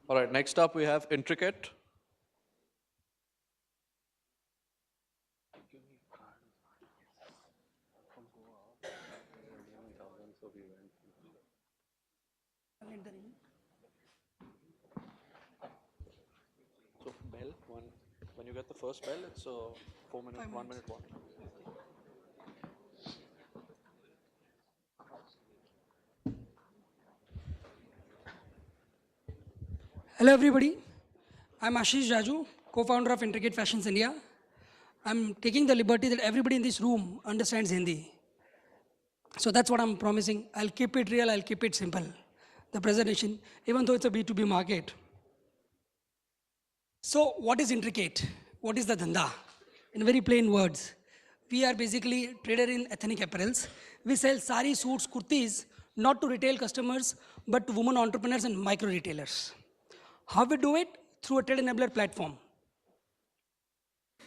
All right, next up we have Intricate. So bell, when you get the first bell, it's a 4 minute, 1 minute warning. Hello everybody, I'm Ashish Raju, co-founder of Intricate Fashions India. I'm taking the liberty that everybody in this room understands Hindi. So that's what I'm promising. I'll keep it real, I'll keep it simple. The presentation, even though it's a B2B market. So what is Intricate? What is the dhanda? In very plain words, we are basically trader in ethnic apparels. We sell sari, suits, kurtis, not to retail customers, but to women entrepreneurs and micro retailers. How we do it? Through a trade enabler platform.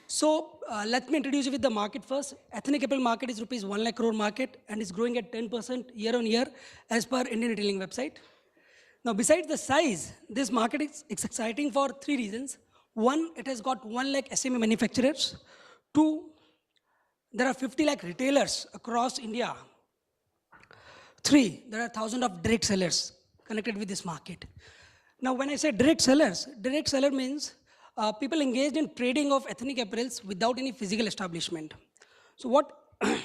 So let me introduce you with the market first. Ethnic apparel market is rupees 1 lakh crore market and is growing at 10% year on year as per Indian retailing website. Now besides the size, this market is exciting for 3 reasons. One, it has got 1 lakh SME manufacturers. Two, there are 50 lakh retailers across India. Three, there are thousands of direct sellers connected with this market. Now when I say direct seller means people engaged in trading of ethnic apparels without any physical establishment. So what, I'll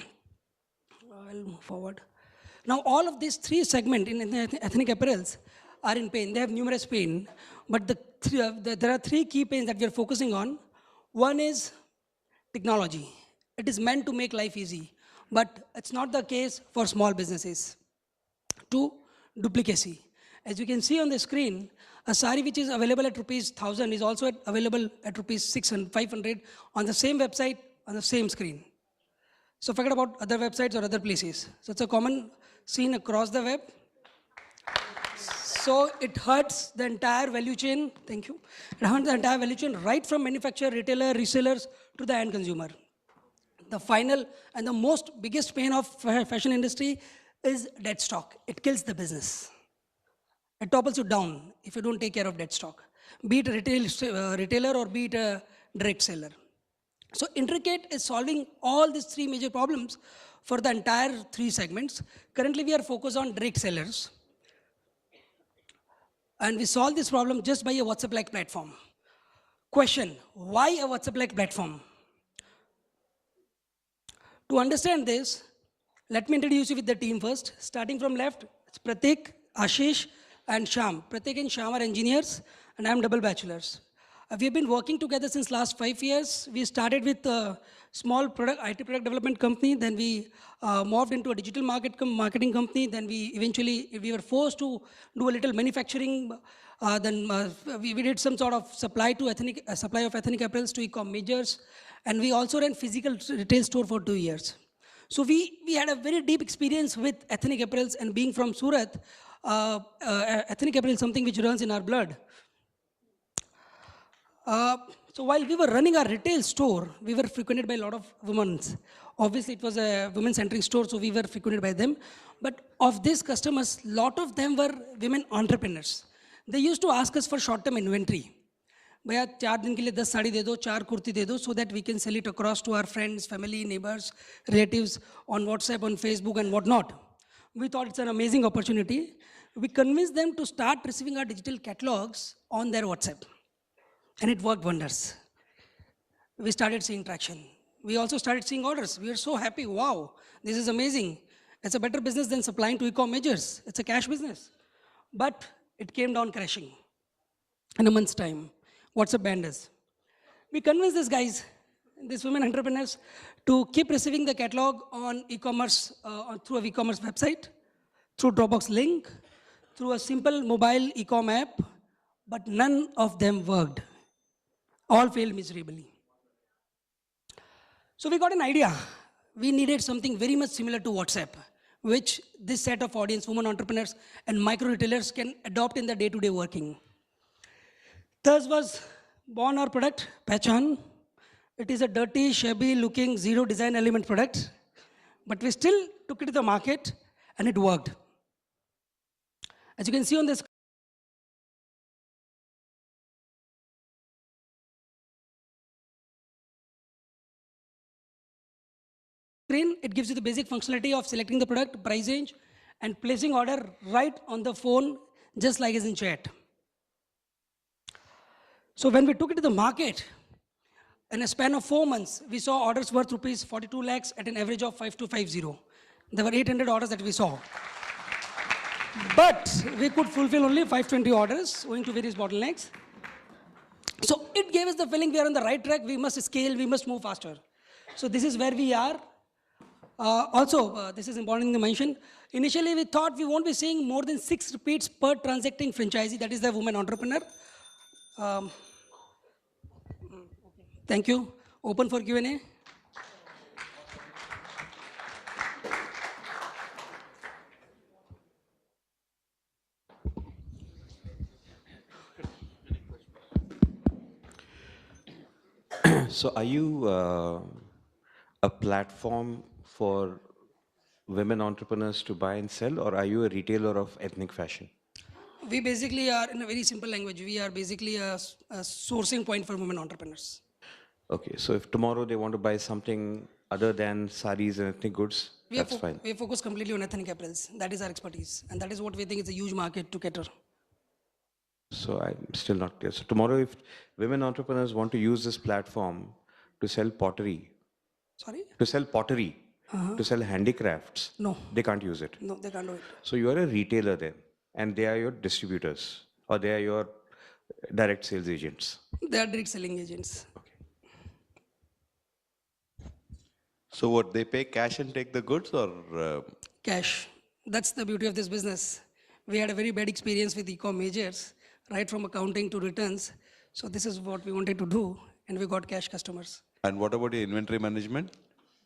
move forward. Now all of these 3 segments in ethnic apparels are in pain. They have numerous pain, but there are 3 key pains that we are focusing on. One is technology. It is meant to make life easy, but it's not the case for small businesses. 2, duplicacy. As you can see on the screen, a sari which is available at rupees 1000 is also available at rupees 600, 500 on the same website on the same screen. So forget about other websites or other places. So it's a common scene across the web. So it hurts the entire value chain. Thank you. It hurts the entire value chain right from manufacturer, retailer, resellers to the end consumer. The final and the most biggest pain of fashion industry is dead stock. It kills the business. It topples you down if you don't take care of dead stock, be it a retailer or be it a direct seller. So Intricate is solving all these 3 major problems for the entire 3 segments. Currently we are focused on direct sellers. And we solve this problem just by a WhatsApp-like platform. Question, why a WhatsApp-like platform? To understand this, let me introduce you with the team first. Starting from left, it's Pratik, Ashish, and Sham. Pratik and Sham are engineers, and I'm double bachelors. We have been working together since last 5 years. We started with a small IT product development company, then we moved into a digital marketing company, then we were forced to do a little manufacturing, then we did some sort of supply of ethnic apparels to e-com majors, and we also ran physical retail store for 2 years. So we had a very deep experience with ethnic apparels, and being from Surat, ethnic apparel is something which runs in our blood. So while we were running our retail store, we were frequented by a lot of women. Obviously, it was a women-centric store, so we were frequented by them. But of these customers, a lot of them were women entrepreneurs. They used to ask us for short-term inventory. भैया 4 दिन के लिए 10 साड़ी दे दो, 4 कुर्ती दे दो, so that we can sell it across to our friends, family, neighbors, relatives on WhatsApp, on Facebook, and whatnot. We thought it's an amazing opportunity. We convinced them to start receiving our digital catalogs on their WhatsApp. And it worked wonders. We started seeing traction. We also started seeing orders. We were so happy. Wow, this is amazing. It's a better business than supplying to e-com majors. It's a cash business. But it came down crashing in a month's time. WhatsApp banned us. We convinced these guys, these women entrepreneurs, to keep receiving the catalog on e-commerce, through a e-commerce website, through Dropbox link, through a simple mobile e-com app, but none of them worked. All failed miserably. So we got an idea. We needed something very much similar to WhatsApp, which this set of audience, women entrepreneurs and micro retailers can adopt in their day-to-day working. Thus was born our product, Pehchan. It is a dirty, shabby looking, zero design element product, but we still took it to the market and it worked. As you can see on this it gives you the basic functionality of selecting the product, price range, and placing order right on the phone, just like as in chat. So when we took it to the market, in a span of 4 months, we saw orders worth rupees 42 lakhs at an average of 5250. There were 800 orders that we saw. But we could fulfill only 520 orders owing to various bottlenecks. So it gave us the feeling we are on the right track, we must scale, we must move faster. So this is where we are. This is important to mention. Initially, we thought we won't be seeing more than 6 repeats per transacting franchisee, that is the woman entrepreneur. Thank you. Open for Q&A. So are you a platform for women entrepreneurs to buy and sell, or are you a retailer of ethnic fashion? We basically are, in a very simple language, we are basically a sourcing point for women entrepreneurs. Okay, so if tomorrow they want to buy something other than saris and ethnic goods, that's fine. We focus completely on ethnic apparels. That is our expertise. And that is what we think is a huge market to cater. So I'm still not clear. So tomorrow if women entrepreneurs want to use this platform to sell pottery, Sorry? to sell pottery, to sell handicrafts, No. they can't use it. No, they can't do it. So you are a retailer then, and they are your distributors, or they are your direct sales agents. They are direct selling agents. So what, they pay cash and take the goods, or? Cash. That's the beauty of this business. We had a very bad experience with e-com majors, right from accounting to returns. So this is what we wanted to do, and we got cash customers. And what about the inventory management?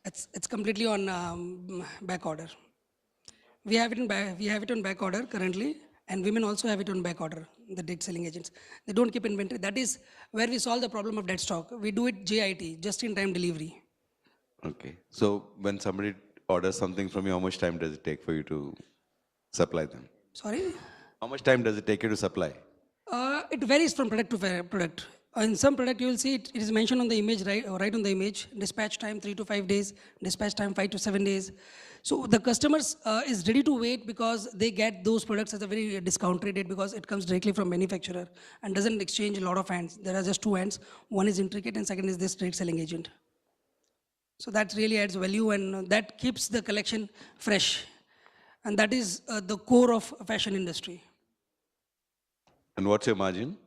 It's completely on back order. We have it on back order currently, and women also have it on back order, the direct selling agents. They don't keep inventory. That is where we solve the problem of dead stock. We do it JIT, just in time delivery. Okay. So when somebody orders something from you, how much time does it take for you to supply them? Sorry? How much time does it take you to supply? It varies from product to product. In some product, you will see it is mentioned on the image, right on the image, dispatch time 3 to 5 days, dispatch time 5 to 7 days. So the customers is ready to wait because they get those products at a very discounted rate because it comes directly from manufacturer and doesn't exchange a lot of hands. There are just 2 hands. One is intricate and second is this trade selling agent. So that really adds value and that keeps the collection fresh. And that is the core of fashion industry. And what's your margin?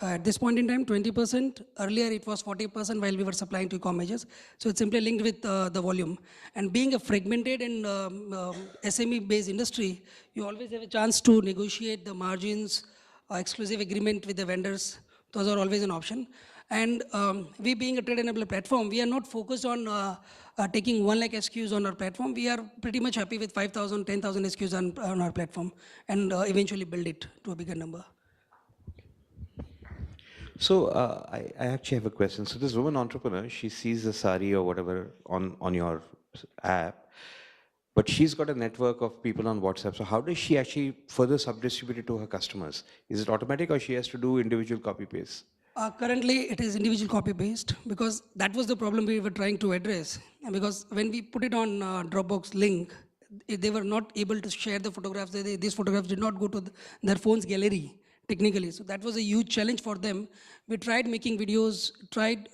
At this point in time, 20%. Earlier, it was 40% while we were supplying to e-com majors. So it's simply linked with the volume. And being a fragmented and SME-based industry, you always have a chance to negotiate the margins, exclusive agreement with the vendors. Those are always an option. And we being a trade enabler platform, we are not focused on taking 1 lakh SKUs on our platform. We are pretty much happy with 5,000, 10,000 SKUs on our platform and eventually build it to a bigger number. So I actually have a question. So this woman entrepreneur, she sees the sari or whatever on your app, but she's got a network of people on WhatsApp. So how does she actually further sub-distribute it to her customers? Is it automatic or she has to do individual copy paste? Currently, it is individual copy-based because that was the problem we were trying to address. And because when we put it on Dropbox link, they were not able to share the photographs. These photographs did not go to their phone's gallery, technically. So that was a huge challenge for them. We tried making videos, tried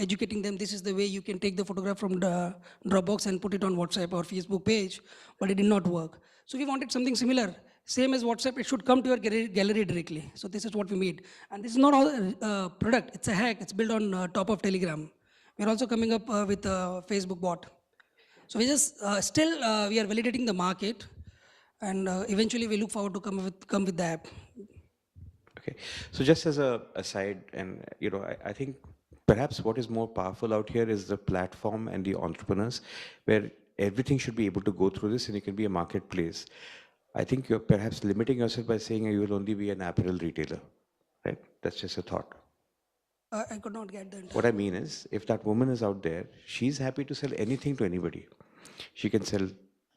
educating them. This is the way you can take the photograph from the Dropbox and put it on WhatsApp or Facebook page, but it did not work. So we wanted something similar. Same as WhatsApp, it should come to your gallery directly. So this is what we made. And this is not all product, it's a hack. It's built on top of Telegram. We're also coming up with a Facebook bot. So we just we are validating the market and eventually we look forward to come with the app. Okay, so just as a aside, and I think perhaps what is more powerful out here is the platform and the entrepreneurs, where everything should be able to go through this and it can be a marketplace. I think you're perhaps limiting yourself by saying you will only be an apparel retailer, right? That's just a thought. I could not get that. What I mean is, if that woman is out there, she's happy to sell anything to anybody. She can sell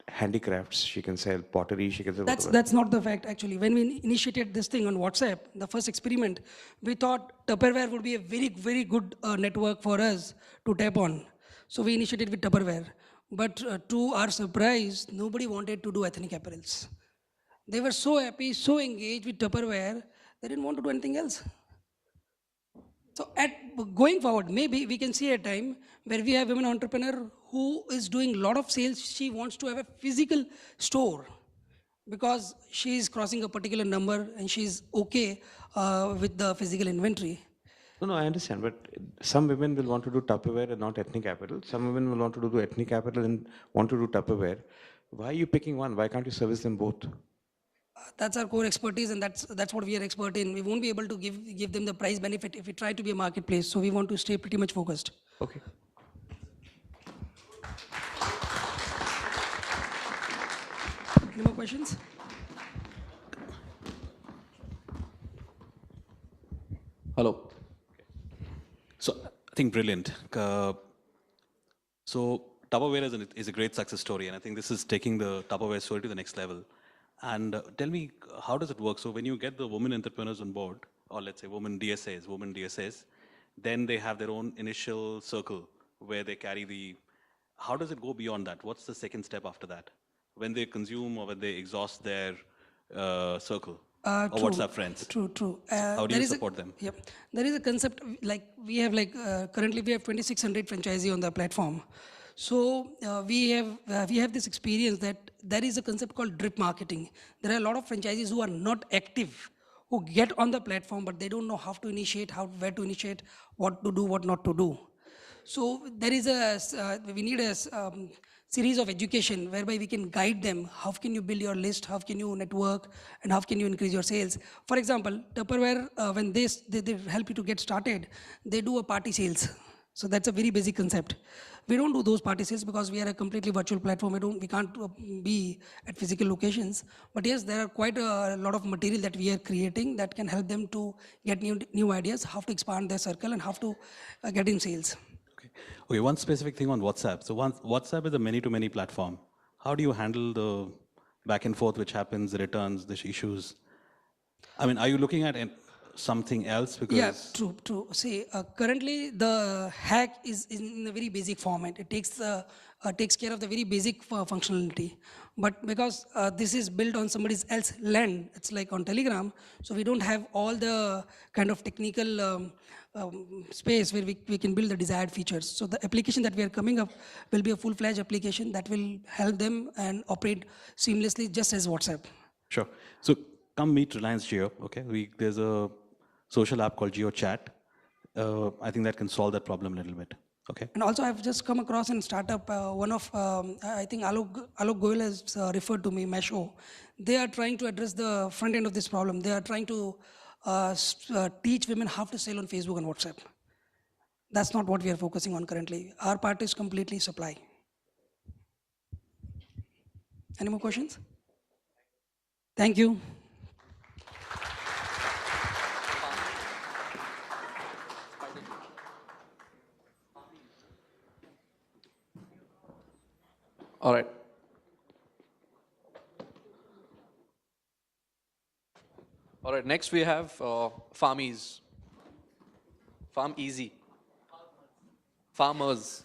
handicrafts, she can sell pottery, she can sell whatever. That's not the fact, actually. When we initiated this thing on WhatsApp, the first experiment, we thought Tupperware would be a very, very good network for us to tap on. So we initiated with Tupperware. But to our surprise, nobody wanted to do ethnic apparels. They were so happy, so engaged with Tupperware, they didn't want to do anything else. So at going forward, maybe we can see a time where we have women entrepreneur who is doing a lot of sales. She wants to have a physical store because she is crossing a particular number and she's okay with the physical inventory. No, I understand, but some women will want to do Tupperware and not ethnic apparel. Some women will want to do ethnic apparel and want to do Tupperware. Why are you picking one? Why can't you service them both? That's our core expertise, and that's what we are expert in. We won't be able to give them the price benefit if we try to be a marketplace. So we want to stay pretty much focused. Okay. Any more questions? Hello. So I think brilliant. So Tupperware is a great success story, and I think this is taking the Tupperware story to the next level. And tell me, how does it work? So when you get the women entrepreneurs on board, or let's say women DSAs, then they have their own initial circle where they carry the. How does it go beyond that? What's the second step after that? When they consume or when they exhaust their circle or True. WhatsApp friends? True. How do There you is support them? Yep. There is a concept like we have currently we have 2,600 franchisee on the platform. So we have this experience that there is a concept called drip marketing. There are a lot of franchisees who are not active, who get on the platform, but they don't know how to initiate, where to initiate, what to do, what not to do. So there is we need a series of education whereby we can guide them. How can you build your list? How can you network? And how can you increase your sales? For example, Tupperware, when they help you to get started, they do a party sales. So that's a very basic concept. We don't do those party sales because we are a completely virtual platform. We can't be at physical locations. But yes, there are quite a lot of material that we are creating that can help them to get new ideas, how to expand their circle and how to get in sales. Okay, one specific thing on WhatsApp. So WhatsApp is a many-to-many platform. How do you handle the back and forth which happens, the returns, the issues? I mean, are you looking at something else? Because Yeah, true. See, currently the hack is in a very basic format. It takes care of the very basic functionality. But because this is built on somebody else's land, it's like on Telegram, so we don't have all the kind of technical space where we can build the desired features. So the application that we are coming up will be a full-fledged application that will help them and operate seamlessly just as WhatsApp. Sure. So come meet Reliance Jio. Okay, there's a social app called Jio Chat. I think that can solve that problem a little bit. Okay. And also, I've just come across in startup, one of, I think Alok Goyal has referred to me, Masho. They are trying to address the front end of this problem. They are trying to teach women how to sell on Facebook and WhatsApp. That's not what we are focusing on currently. Our part is completely supply. Any more questions? Thank you. All right. All right, next we have Farmies. Farm Easy. Farmers.